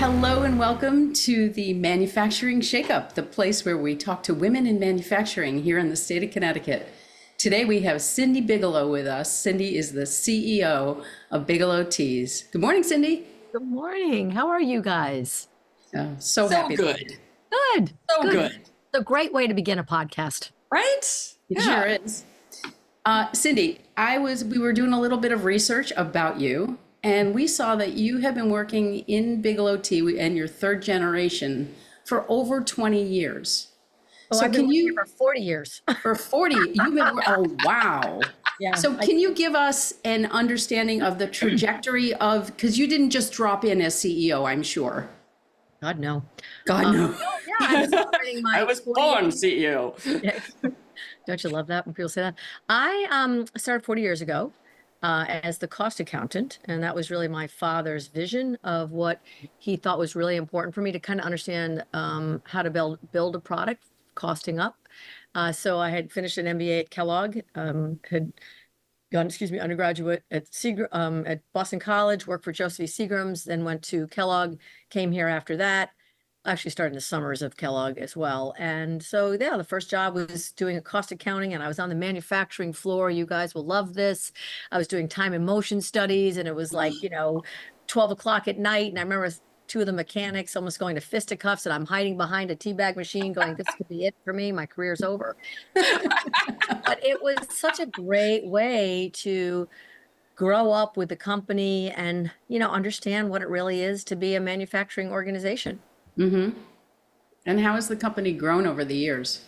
Hello and welcome to the Manufacturing Shakeup, the place where we talk to women in manufacturing here in the state of Connecticut. Today we have Cindi Bigelow with us. Cindi is the CEO of Bigelow Teas. Good morning, Cindi. Good morning. How are you guys? So So happy. good. Good. So Good. good. It's a great way to begin a podcast. Right? It sure is. Cindi, we were doing a little bit of research about you, and we saw that you have been working in Bigelow Tea and your third generation for over 20 years. Oh, So I've been can working you, here for 40 years. for 40, you've been, oh, wow. Yeah. So can you give us an understanding of the trajectory of, because you didn't just drop in as CEO, I'm sure. God, no. God, no. Yeah, I'm celebrating my I was 40 born CEO. Don't you love that when people say that? I started 40 years ago as the cost accountant, and that was really my father's vision of what he thought was really important for me to kind of understand how to build a product, costing up. So I had finished an MBA at Kellogg, had gone, undergraduate at Boston College, worked for Joseph E. Seagram's, then went to Kellogg, came here after that. Actually started in the summers of Kellogg as well. And so, yeah, the first job was doing a cost accounting, and I was on the manufacturing floor. You guys will love this. I was doing time and motion studies, and it was like, 12 o'clock at night. And I remember two of the mechanics almost going to fisticuffs, and I'm hiding behind a teabag machine going, this could be it for me. My career's over. But it was such a great way to grow up with the company and, understand what it really is to be a manufacturing organization. And how has the company grown over the years?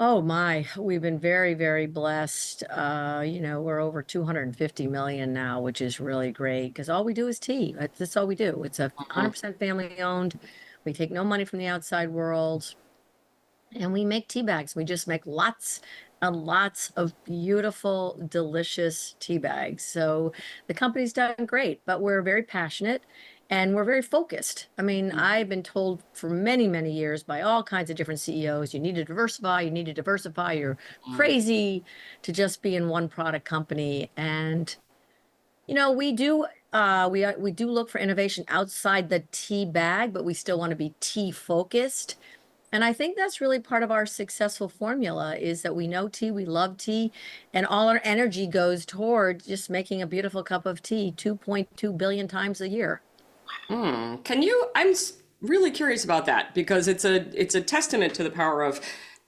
Oh my, we've been very, very blessed. We're over 250 million now, which is really great because all we do is tea. That's all we do. It's 100% family owned. We take no money from the outside world. And we make tea bags. We just make lots and lots of beautiful, delicious tea bags. So the company's done great, but we're very passionate and we're very focused. I mean, I've been told for many, many years by all kinds of different CEOs, you need to diversify, you need to diversify. You're crazy to just be in one product company. And, we do we do look for innovation outside the tea bag, but we still want to be tea focused. And I think that's really part of our successful formula is that we know tea, we love tea, and all our energy goes toward just making a beautiful cup of tea 2.2 billion times a year. Really curious about that because it's a testament to the power of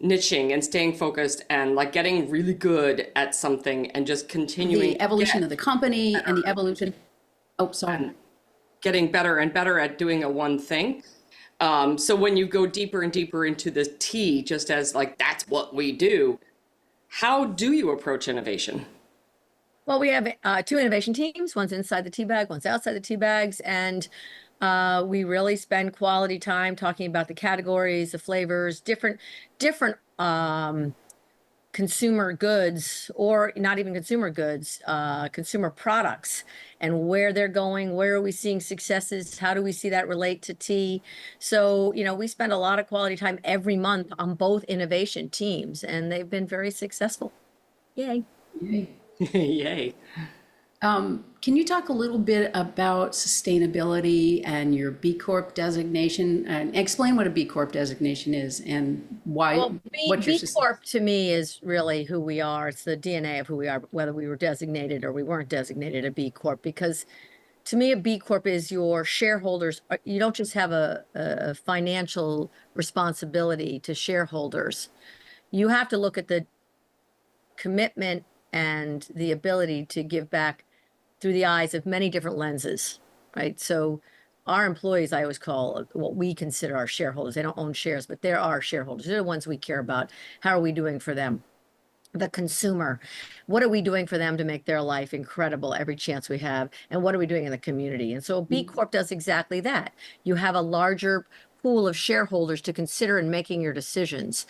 niching and staying focused and like getting really good at something and just continuing The evolution of the company and the evolution. Oh, sorry. and getting better and better at doing a one thing. So when you go deeper and deeper into the tea, just as like that's what we do, how do you approach innovation? Well, we have two innovation teams. One's inside the tea bag, one's outside the tea bags. And we really spend quality time talking about the categories, the flavors, different consumer goods, or not even consumer goods, consumer products, and where they're going, where are we seeing successes, how do we see that relate to tea. So, we spend a lot of quality time every month on both innovation teams, and they've been very successful. Yay. Yay. Yay. Can you talk a little bit about sustainability and your B Corp designation and explain what a B Corp designation is and why, Well, what your B Corp to me is really who we are. It's the DNA of who we are, whether we were designated or we weren't designated a B Corp. Because to me, a B Corp is your shareholders. You don't just have a financial responsibility to shareholders. You have to look at the commitment and the ability to give back through the eyes of many different lenses, right? So our employees, I always call what we consider our shareholders. They don't own shares, but they're our shareholders. They're the ones we care about. How are we doing for them? The consumer, what are we doing for them to make their life incredible every chance we have? And what are we doing in the community? And so B Corp does exactly that. You have a larger pool of shareholders to consider in making your decisions.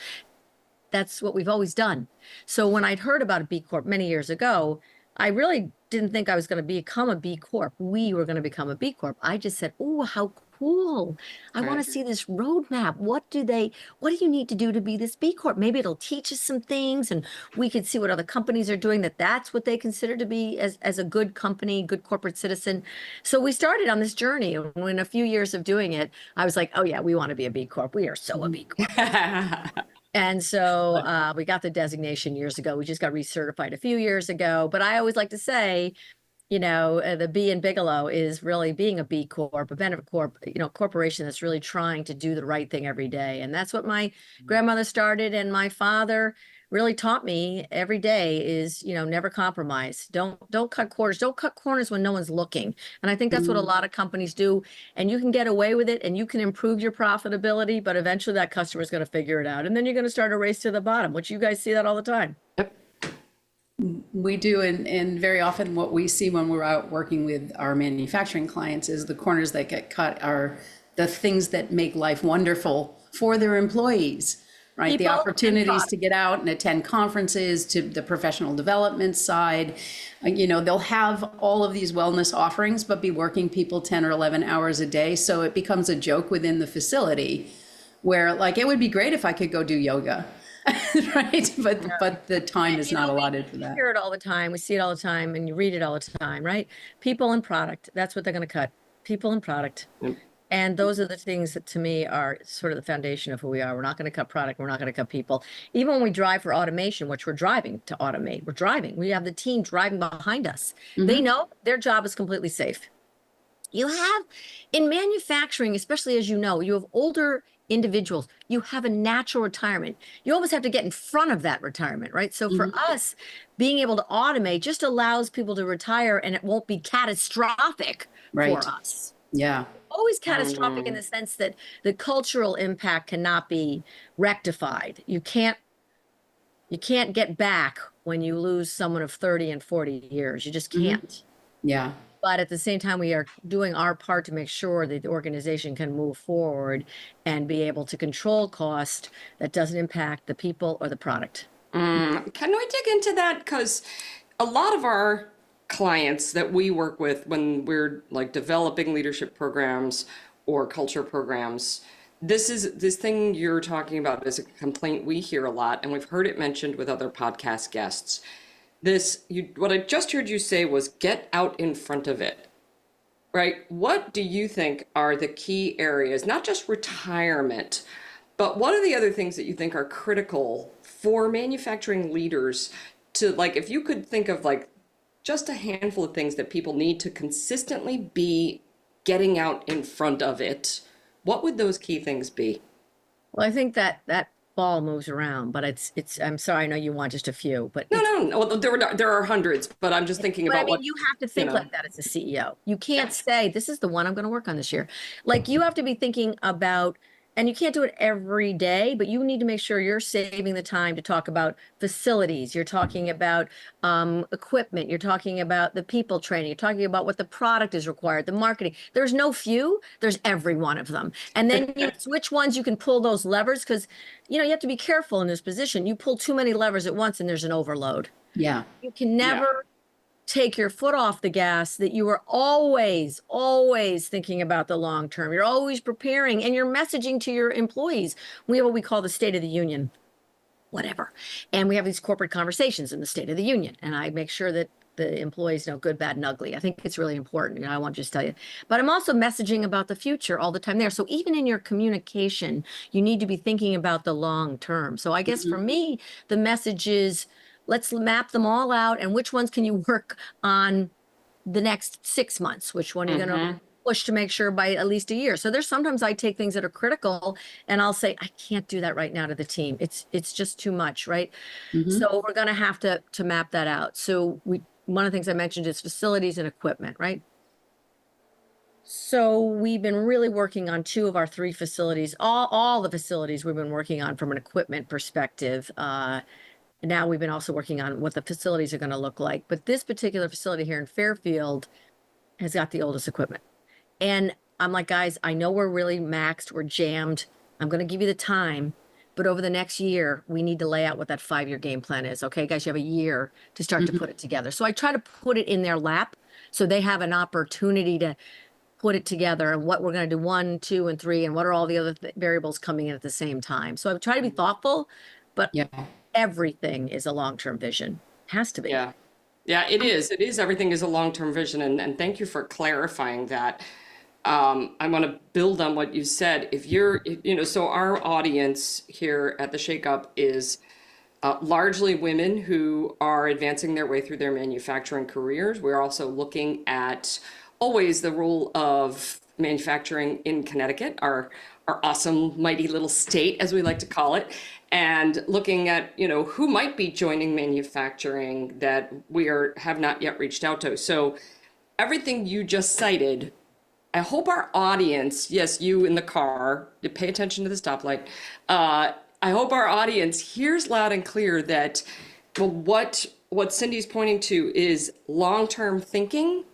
That's what we've always done. So when I'd heard about a B Corp many years ago, I really didn't think I was going to become a B Corp. We were going to become a B Corp. I just said, oh, how cool. I want Right. to see this roadmap. What do you need to do to be this B Corp? Maybe it'll teach us some things and we could see what other companies are doing, that's what they consider to be as a good company, good corporate citizen. So we started on this journey. And in a few years of doing it, I was like, oh yeah, we want to be a B Corp. We are so a B Corp. And so we got the designation years ago. We just got recertified a few years ago. But I always like to say, the B in Bigelow is really being a B Corp, a benefit corp, corporation that's really trying to do the right thing every day. And that's what my grandmother started and my father really taught me every day is, never compromise. Don't cut corners. Don't cut corners when no one's looking. And I think that's what a lot of companies do. And you can get away with it and you can improve your profitability, but eventually that customer is going to figure it out. And then you're going to start a race to the bottom, which you guys see that all the time. We do, and very often what we see when we're out working with our manufacturing clients is the corners that get cut are the things that make life wonderful for their employees, right? The People and opportunities product. to get out and attend conferences, to the professional development side. They'll have all of these wellness offerings, but be working people 10 or 11 hours a day. So it becomes a joke within the facility where it would be great if I could go do yoga. Right, but the time is not allotted for that. We hear it all the time. We see it all the time, and you read it all the time, right? People and product. That's what they're going to cut. People and product. And those are the things that to me are sort of the foundation of who we are. We're not going to cut product. We're not going to cut people. Even when we drive for automation, which we're driving to automate, we're driving. We have the team driving behind us. They know their job is completely safe. You have, in manufacturing, especially as you have older individuals, you have a natural retirement. You always have to get in front of that retirement, right? So for us, being able to automate just allows people to retire and it won't be catastrophic for us. Yeah. Always catastrophic in the sense that the cultural impact cannot be rectified. You can't get back when you lose someone of 30 and 40 years. You just can't. Yeah. But at the same time, we are doing our part to make sure that the organization can move forward and be able to control cost that doesn't impact the people or the product. Can we dig into that? Because a lot of our clients that we work with when we're developing leadership programs or culture programs, this thing you're talking about is a complaint we hear a lot, and we've heard it mentioned with other podcast guests. What I just heard you say was get out in front of it, right? What do you think are the key areas, not just retirement, but what are the other things that you think are critical for manufacturing leaders to, if you could think of just a handful of things that people need to consistently be getting out in front of it, what would those key things be? Well, I think that ball moves around, but it's I'm sorry, I know you want just a few, but No. Well, there are hundreds, but I'm just thinking about what you have to think like that as a CEO. You can't say this is the one I'm going to work on this year. You have to be thinking about, and you can't do it every day, but you need to make sure you're saving the time to talk about facilities. You're talking about equipment. You're talking about the people training. You're talking about what the product is required, the marketing. There's no few, there's every one of them. And then which ones you can pull those levers, because you have to be careful in this position. You pull too many levers at once and there's an overload. Yeah. You can never take your foot off the gas, that you are always thinking about the long term. You're always preparing and you're messaging to your employees. We have what we call the State of the Union, whatever. And we have these corporate conversations in the State of the Union. And I make sure that the employees know good, bad, and ugly. I think it's really important. I want to just tell you. But I'm also messaging about the future all the time there. So even in your communication, you need to be thinking about the long term. So I guess for me, the message is, let's map them all out, and which ones can you work on the next 6 months? Which one are you going to push to make sure by at least a year? So there's sometimes I take things that are critical and I'll say, I can't do that right now to the team. It's just too much, right? So we're going to have to map that out. So one of the things I mentioned is facilities and equipment, right? So we've been really working on 2 of our 3 facilities, all the facilities we've been working on from an equipment perspective. Now we've been also working on what the facilities are going to look like. But this particular facility here in Fairfield has got the oldest equipment. And I'm like, guys, I know we're really maxed, we're jammed. I'm going to give you the time. But over the next year, we need to lay out what that 5-year game plan is. Okay, guys, you have a year to start to put it together. So I try to put it in their lap so they have an opportunity to put it together and what we're going to do 1, 2, and 3, and what are all the other variables coming in at the same time. So I try to be thoughtful, but Yeah. everything is a long-term vision. Has to be. Yeah. Yeah, it is. It is. Everything is a long-term vision. And thank you for clarifying that. I want to build on what you said. So our audience here at the Shake Up is largely women who are advancing their way through their manufacturing careers. We're also looking at always the role of manufacturing in Connecticut, our awesome, mighty little state, as we like to call it, and looking at, who might be joining manufacturing that have not yet reached out to. So everything you just cited, I hope our audience, yes, you in the car, you pay attention to the stoplight. I hope our audience hears loud and clear that what Cindy's pointing to is long-term thinking,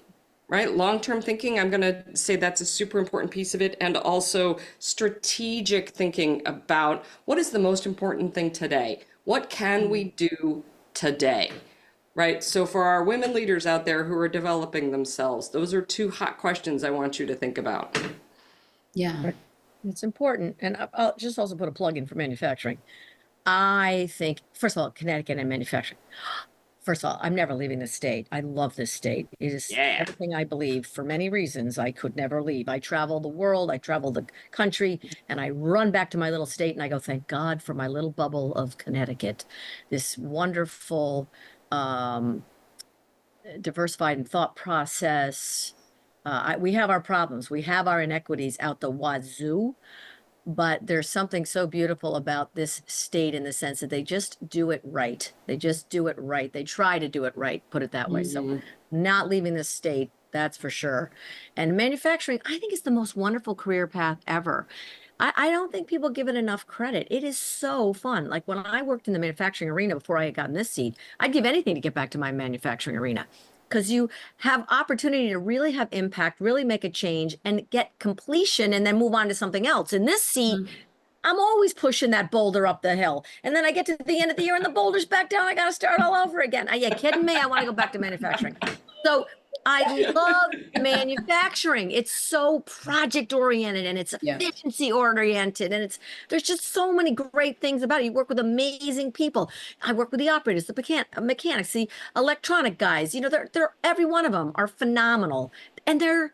right? Long-term thinking, I'm going to say that's a super important piece of it. And also strategic thinking about what is the most important thing today? What can we do today? Right. So for our women leaders out there who are developing themselves, those are 2 hot questions I want you to think about. Yeah. It's important. And I'll just also put a plug in for manufacturing. I think, first of all, Connecticut and manufacturing. First of all, I'm never leaving the state. I love this state. It is everything I believe. For many reasons, I could never leave. I travel the world, I travel the country, and I run back to my little state and I go, thank God for my little bubble of Connecticut. This wonderful, diversified in thought process. We have our problems. We have our inequities out the wazoo, but there's something so beautiful about this state in the sense that they just do it right. They just do it right. They try to do it right, put it that way. So not leaving this state, that's for sure. And manufacturing, I think, is the most wonderful career path ever. I don't think people give it enough credit. It is so fun. Like when I worked in the manufacturing arena before I had gotten this seat, I'd give anything to get back to my manufacturing arena because you have opportunity to really have impact, really make a change and get completion and then move on to something else. In this seat, I'm always pushing that boulder up the hill. And then I get to the end of the year and the boulder's back down. I got to start all over again. Are you kidding me? I want to go back to manufacturing. So I love manufacturing. It's so project oriented and it's efficiency oriented. And there's just so many great things about it. You work with amazing people. I work with the operators, the mechanics, the electronic guys. They're every one of them are phenomenal. And they're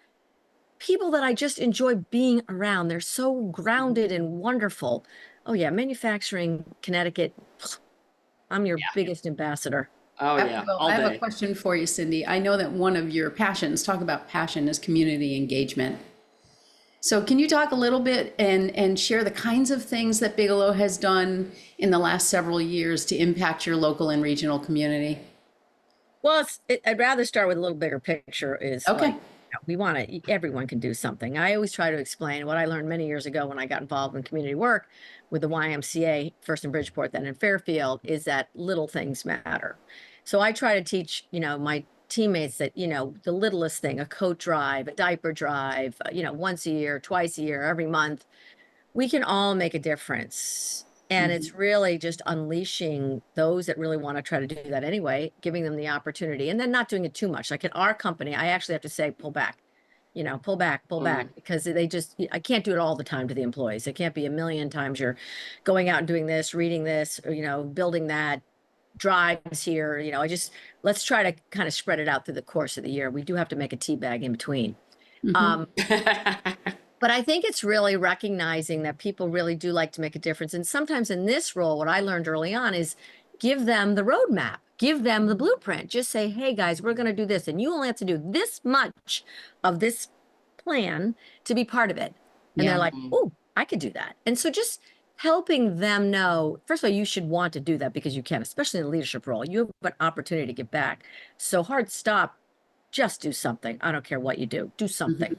people that I just enjoy being around. They're so grounded and wonderful. Oh yeah, manufacturing, Connecticut. I'm your biggest ambassador. Oh yeah, Well, all I have day. a question for you, Cindy. I know that one of your passions, talk about passion, is community engagement. So can you talk a little bit and share the kinds of things that Bigelow has done in the last several years to impact your local and regional community? Well, I'd rather start with a little bigger picture is Okay. everyone can do something. I always try to explain what I learned many years ago when I got involved in community work with the YMCA, first in Bridgeport, then in Fairfield, is that little things matter. So I try to teach, my teammates that, the littlest thing, a coat drive, a diaper drive, once a year, twice a year, every month, we can all make a difference. And it's really just unleashing those that really want to try to do that anyway, giving them the opportunity and then not doing it too much. Like at our company, I actually have to say, pull back, pull back, because I can't do it all the time to the employees. It can't be a million times you're going out and doing this, reading this, or, building that, drives here. Let's try to kind of spread it out through the course of the year. We do have to make a tea bag in between. But I think it's really recognizing that people really do like to make a difference. And sometimes in this role, what I learned early on is give them the roadmap, give them the blueprint. Just say, hey, guys, we're going to do this. And you only have to do this much of this plan to be part of it. And they're like, oh, I could do that. And so just helping them know, first of all, you should want to do that because you can, especially in a leadership role. You have an opportunity to give back. So hard stop, just do something. I don't care what you do, do something.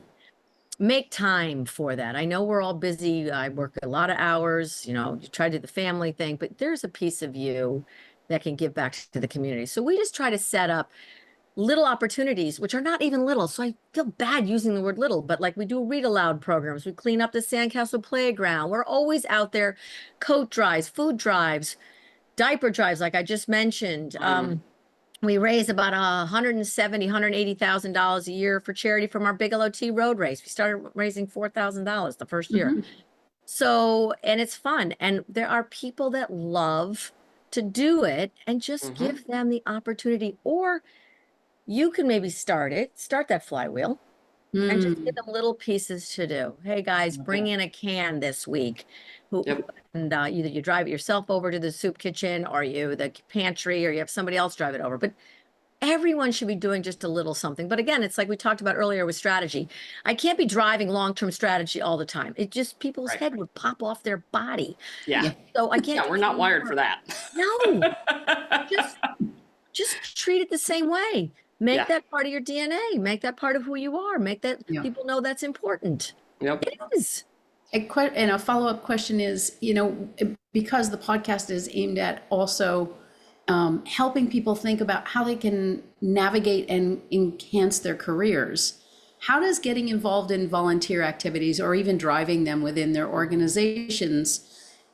Make time for that. I know we're all busy. I work a lot of hours, you try to do the family thing, but there's a piece of you that can give back to the community. So we just try to set up little opportunities, which are not even little. So I feel bad using the word little, but like we do read aloud programs. We clean up the Sandcastle playground. We're always out there, coat drives, food drives, diaper drives, like I just mentioned. We raise about $180,000 a year for charity from our Bigelow Tea road race. We started raising $4,000 the first year. So, and it's fun. And there are people that love to do it, and just give them the opportunity. Or you can maybe start that flywheel, and just give them little pieces to do. Hey guys, bring in a can this week. And either you drive it yourself over to the soup kitchen, or the pantry, or you have somebody else drive it over. But everyone should be doing just a little something. But again, it's like we talked about earlier with strategy. I can't be driving long-term strategy all the time. It just, people's head would pop off their body. Yeah. So I can't. Yeah, we're not wired for that. No. just treat it the same way. Make that part of your DNA. Make that part of who you are. Make that people know that's important. Yep. It is. And a follow-up question is, because the podcast is aimed at also helping people think about how they can navigate and enhance their careers. How does getting involved in volunteer activities, or even driving them within their organizations,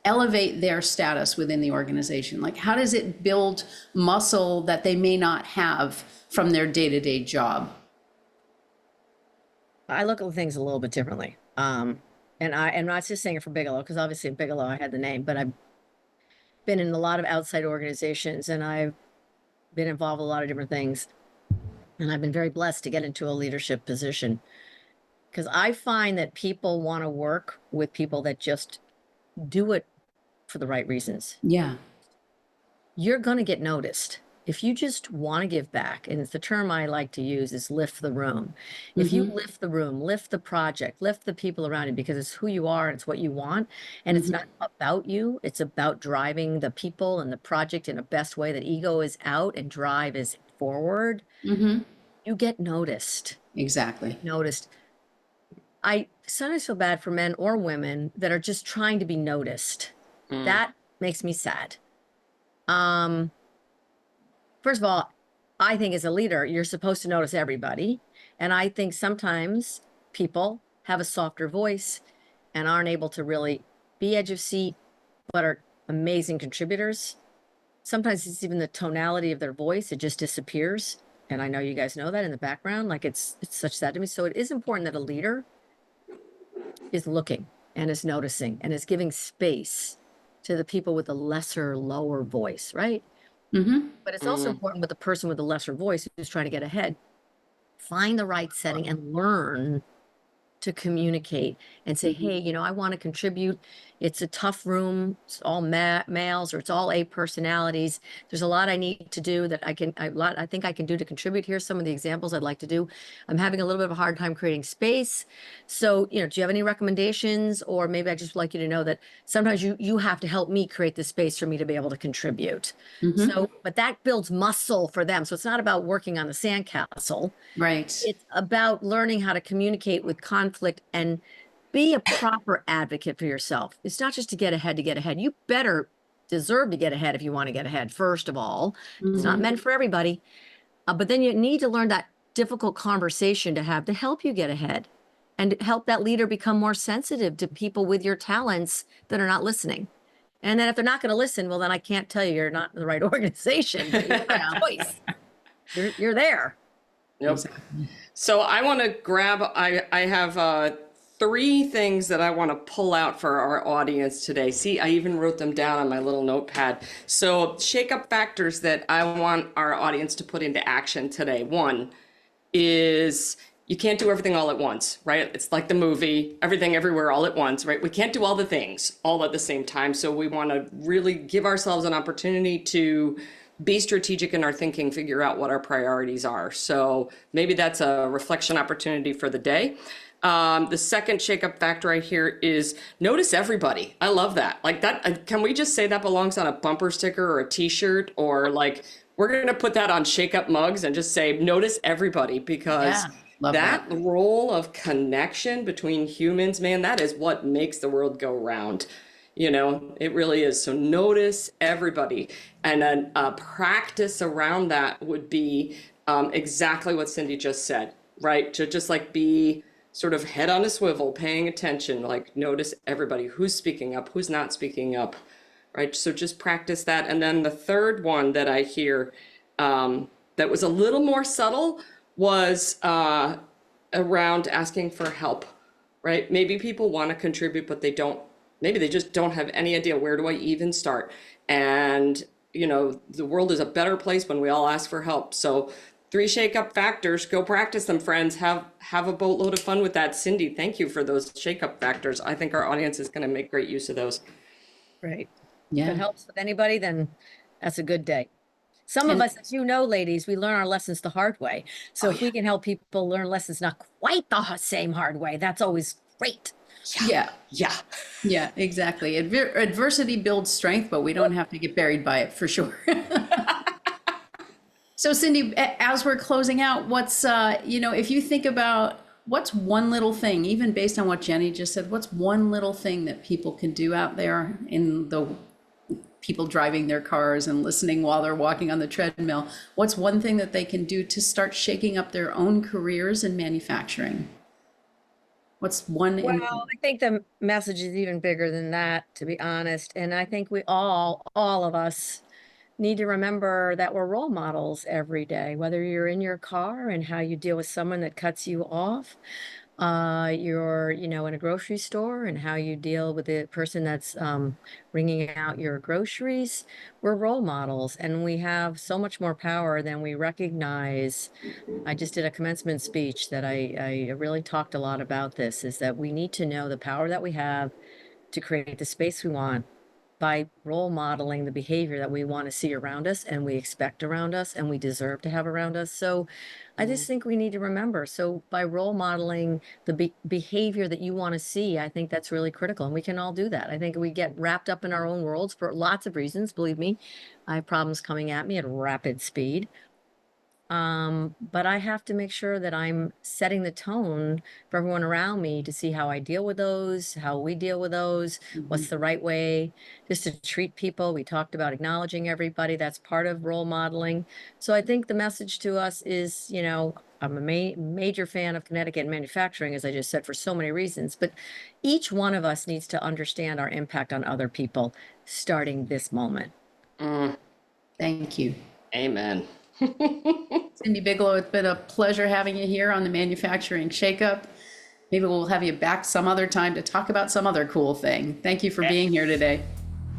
elevate their status within the organization? Like, how does it build muscle that they may not have from their day-to-day job? I look at things a little bit differently. And I'm not just saying it for Bigelow, because obviously at Bigelow I had the name, but I've been in a lot of outside organizations, and I've been involved with a lot of different things. And I've been very blessed to get into a leadership position, because I find that people want to work with people that just do it for the right reasons. Yeah. You're going to get noticed. If you just want to give back, and it's the term I like to use, is lift the room. If you lift the room, lift the project, lift the people around you, because it's who you are and it's what you want. And it's not about you. It's about driving the people and the project in a best way that ego is out and drive is forward. You get noticed. Exactly. Noticed. I sometimes feel bad for men or women that are just trying to be noticed. That makes me sad. First of all, I think as a leader, you're supposed to notice everybody. And I think sometimes people have a softer voice and aren't able to really be edge of seat, but are amazing contributors. Sometimes it's even the tonality of their voice. It just disappears. And I know you guys know that in the background, like it's such sad to me. So it is important that a leader is looking and is noticing and is giving space to the people with a lesser, lower voice, right? But it's also important with the person with the lesser voice who's trying to get ahead. Find the right setting and learn to communicate and say, hey, I want to contribute. It's a tough room. It's all males, or it's all A personalities. There's a lot I need to do that I think I can do to contribute. Here's some of the examples I'd like to do. I'm having a little bit of a hard time creating space. So, do you have any recommendations? Or maybe I just like you to know that sometimes you have to help me create the space for me to be able to contribute. So, but that builds muscle for them. So it's not about working on the sandcastle. Right. It's about learning how to communicate with conflict and be a proper advocate for yourself. It's not just to get ahead. You better deserve to get ahead if you want to get ahead, first of all. It's not meant for everybody. But then you need to learn that difficult conversation to have to help you get ahead and help that leader become more sensitive to people with your talents that are not listening. And then if they're not going to listen, well, then I can't tell you you're not in the right organization. But you have a choice. You're there. Yep. So I want to grab, I have 3 things that I want to pull out for our audience today. See, I even wrote them down on my little notepad. So shake up factors that I want our audience to put into action today. 1 is you can't do everything all at once, right? It's like the movie, Everything Everywhere All at Once, right? We can't do all the things all at the same time. So we want to really give ourselves an opportunity to be strategic in our thinking, figure out what our priorities are. So maybe that's a reflection opportunity for the day. The second shake-up factor I hear is notice everybody. I love that. Like that. Can we just say that belongs on a bumper sticker or a T-shirt, or like we're going to put that on shake-up mugs and just say notice everybody, because that role of connection between humans, man, that is what makes the world go round. It really is. So notice everybody. And then a practice around that would be exactly what Cindi just said, right? To just like be sort of head on a swivel, paying attention, like notice everybody, who's speaking up, who's not speaking up, right? So just practice that. And then the third one that I hear that was a little more subtle was around asking for help, right? Maybe people want to contribute, but maybe they just don't have any idea, where do I even start? And, the world is a better place when we all ask for help. So 3 shake-up factors, go practice them, friends. Have a boatload of fun with that. Cindi, thank you for those shake-up factors. I think our audience is going to make great use of those. Great. Yeah. If it helps with anybody, then that's a good day. Some of us, as you know, ladies, we learn our lessons the hard way. So if we can help people learn lessons not quite the same hard way, that's always great. Yeah. Yeah. Yeah, exactly. Adversity builds strength, but we don't have to get buried by it, for sure. So Cindi, as we're closing out, what's, if you think about what's one little thing, even based on what Jenny just said, what's one little thing that people can do out there in the people driving their cars and listening while they're walking on the treadmill? What's one thing that they can do to start shaking up their own careers in manufacturing? What's one? Well, I think the message is even bigger than that, to be honest. And I think we all of us need to remember that we're role models every day, whether you're in your car and how you deal with someone that cuts you off, you're, in a grocery store and how you deal with the person that's ringing out your groceries. We're role models, and we have so much more power than we recognize. I just did a commencement speech that I really talked a lot about this, is that we need to know the power that we have to create the space we want by role modeling the behavior that we want to see around us and we expect around us and we deserve to have around us. So I just think we need to remember. So by role modeling the behavior that you want to see, I think that's really critical. And we can all do that. I think we get wrapped up in our own worlds for lots of reasons. Believe me, I have problems coming at me at rapid speed. But I have to make sure that I'm setting the tone for everyone around me to see how I deal with those, how we deal with those, what's the right way just to treat people. We talked about acknowledging everybody. That's part of role modeling. So I think the message to us is, I'm a major fan of Connecticut manufacturing, as I just said, for so many reasons, but each one of us needs to understand our impact on other people starting this moment. Thank you. Amen. Cindi Bigelow, it's been a pleasure having you here on the Manufacturing Shakeup. Maybe we'll have you back some other time to talk about some other cool thing. Thank you for being here today.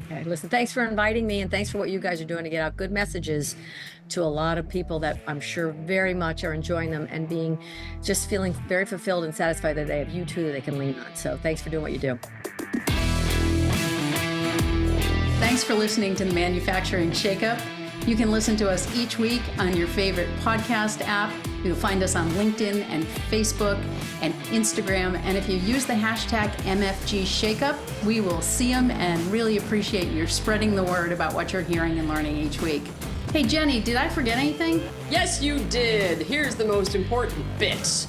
Okay, listen, thanks for inviting me, and thanks for what you guys are doing to get out good messages to a lot of people that I'm sure very much are enjoying them and just feeling very fulfilled and satisfied that they have you too that they can lean on. So thanks for doing what you do. Thanks for listening to the Manufacturing Shakeup. You can listen to us each week on your favorite podcast app. You'll find us on LinkedIn and Facebook and Instagram. And if you use the hashtag MFG Shakeup, we will see them and really appreciate your spreading the word about what you're hearing and learning each week. Hey, Jenny, did I forget anything? Yes, you did. Here's the most important bit.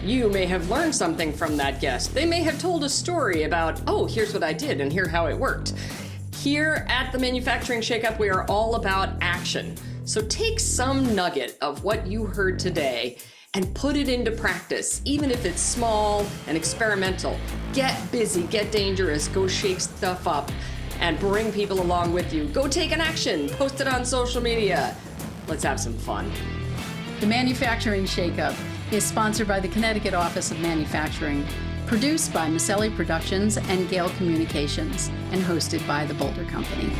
You may have learned something from that guest. They may have told a story about, here's what I did and here's how it worked. Here at the Manufacturing Shakeup, we are all about action. So take some nugget of what you heard today and put it into practice, even if it's small and experimental. Get busy, get dangerous, go shake stuff up, and bring people along with you. Go take an action, post it on social media. Let's have some fun. The Manufacturing Shakeup is sponsored by the Connecticut Office of Manufacturing, produced by Maselli Productions and Gale Communications, and hosted by the Boulder Company.